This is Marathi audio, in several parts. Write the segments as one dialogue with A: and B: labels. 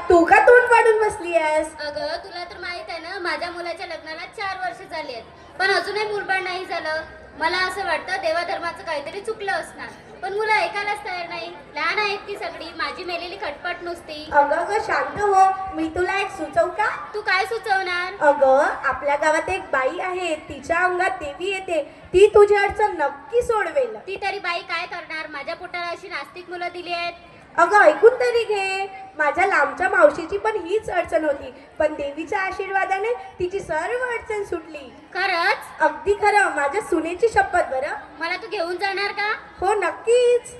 A: तू का तोंड पाडून बसली आहेस?
B: अगं तुला तर माहित आहे ना, माझ्या मुलाच्या लग्नाला 4 वर्ष झाली आहेत, पण अजूनही मूलबाळ नाही झालं. मला असं वाटतं देवाधर्माचं काहीतरी चुकलं असणार, पण मुलं ऐकायलाच तयार नाही. लहान आहेत ती सगळी, माझी मेलेली खटपट नुसती.
A: अगं शांत हो, मी तुला एक सुचवू का?
B: तू काय सुचवणार?
A: अगं आपल्या गावात एक बाई आहे, तिच्या अंगात देवी येते, ती तुझी अडचण नक्की सोडवेल.
B: ती तरी बाई काय करणार? माझ्या पोटाला अशी नास्तिक मुलं दिली आहेत.
A: अगं ऐकून तरी घे, माझ्या लांबच्या मावशीची पण हीच अडचण होती, पण देवीच्या आशीर्वादाने तिची सर्व अडचण सुटली.
B: खरंच?
A: अगदी खरं, माझ्या सुनेची शपथ. बरं
B: मला तू घेऊन जाणार का?
A: हो नक्कीच.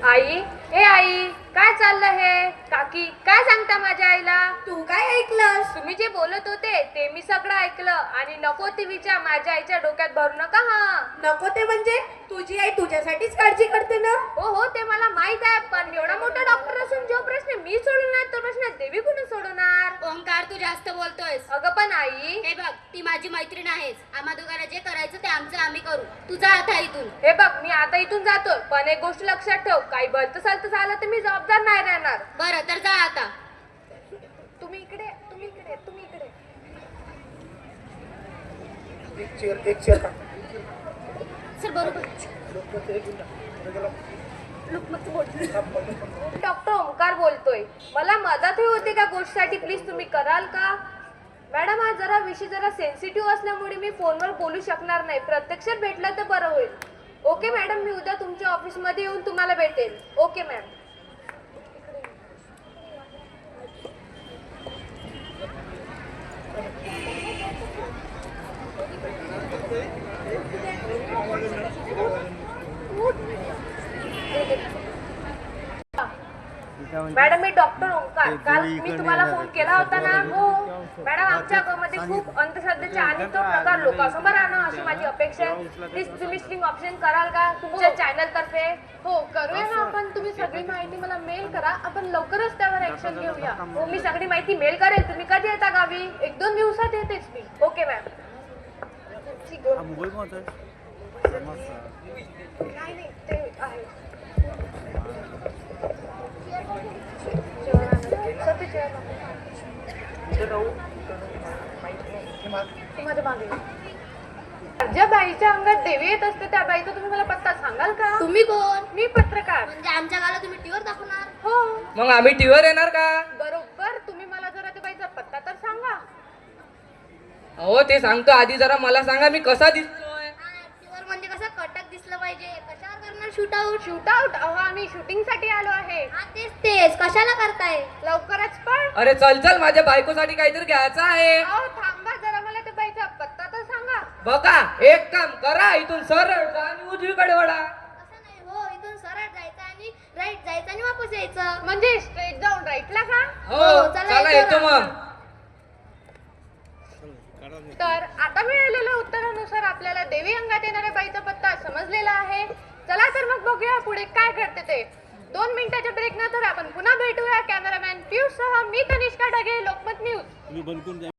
C: आई, ए आई, काय चाललं हे? काकी काय सांगता माझ्या आईला?
A: तू काय ऐकलंस?
C: तुम्ही जे बोलत होते ते मी सगळं ऐकलं, आणि नको ते विचार माझ्या आईच्या डोक्यात भरू नका. हा
A: नको ते म्हणजे? तुझी आई तुझ्यासाठीच काळजी करते ना.
C: हो हो, ते मला माहित आहे, पण एवढा मोठा डॉक्टर असून जो प्रश्न मी सोडवणार तो प्रश्न देवी कुठून सोडवणार?
B: ओंकार, तू जास्त बोलतोयस.
C: अगं पण आई,
B: हे बघ, ती माझी मैत्रीण आहेच. आम्हा दोघांना जे करायचं ते आमचं आम्ही करू. तुझा आता इथून.
C: हे बघ, मी आता इथून जातो, पण एक गोष्ट लक्षात ठेव, काही भलतं सालतं झालं तर मी जबाबदार नाही राहणार.
B: बरं तर जा आता.
C: तुम्ही इकडे, तुम्ही इकडे, तुम्ही इकडे.
D: एक चेअर का?
B: सर बरोबर.
C: डॉक्टर ओंकार बोलतोय. मला मदत हवी होती का गोष्टीसाठी, प्लीज तुम्ही कराल का? मॅडम, हा जरा विषय जरा सेन्सिटिव्ह असल्यामुळे मी फोनवर बोलू शकणार नाही. प्रत्यक्षात भेटलं तर बरं होईल. ओके मॅडम, मी उद्या तुमच्या ऑफिसमध्ये येऊन तुम्हाला भेटेल. Okay ma'am. मॅडम, मी डॉक्टर ओंकार. काल मी तुम्हाला फोन केला होता ना? हो मॅडम, आमच्या गावामध्ये खूप अंधश्रद्धेचे आणि तो प्रकार लोकांसमोर आणा अशी माझी अपेक्षा आहे. प्लीज तुम्ही स्ट्रिंग ऑप्शन कराल का तुमच्या चॅनल तर्फे? हो करूया ना आपण. तुम्ही सगळी माहिती मला मेल करा, आपण लवकरच त्यावर ऍक्शन घेऊया. हो, मी सगळी माहिती मेल करेल. तुम्ही कधी येता गावी? 1-2 दिवसात येतेच मी. Okay ma'am. नाही ते आहे. माझ्या मागे ज्या बाईच्या अंगात देवी येत असते त्या बाईचा तुम्ही मला पत्ता सांगाल का?
B: तुम्ही कोण?
C: मी पत्रकार.
B: म्हणजे आमच्या गावाला तुम्ही टीव्हीवर दाखवणार?
C: हो
E: मग आम्ही टीव्हीवर येणार का?
C: बरोबर. तुम्ही मला जरा त्या बाईचा पत्ता तर सांगा.
E: हो ते सांगतो, आधी जरा मला सांगा मी कसा दिसतोय.
B: टीव्हीवर म्हणजे कसं कटक दिसलं पाहिजे. कशावर करणार शूट आउट?
C: Shoot out? अहो, आम्ही शूटिंग साठी आलो आहे.
B: हा तेच कशाला करताय?
C: लवकरच पण.
E: अरे चल चल, माझ्या बायकोसाठी काहीतरी घ्यायचं आहे.
C: अहो थांबा जरा, मला त्या बाईचा पत्ता तर सांगा.
E: बघा, एक काम करा, इथून सरळ जा आणि उजवीकडे वळा.
B: असं नाही हो, इथून सरळ जायचं आणि राईट जायचं आणि वापस यायचं.
C: म्हणजे स्ट्रेट जाऊन राईटला का?
E: हो चला येतो मग.
C: तर आता मिळालेल्या उत्तरानुसार आपल्याला देवी अंगात येणाऱ्या बाईचा पत्ता समजलेला आहे. चला तर मग बघूया पुढे काय घडते ते. 2 मिनिटाच्या ब्रेक नंतर आपण पुन्हा भेटूया. कॅमेरामॅन पियुष सह मी तनिष्का ढगे, लोकमत न्यूज.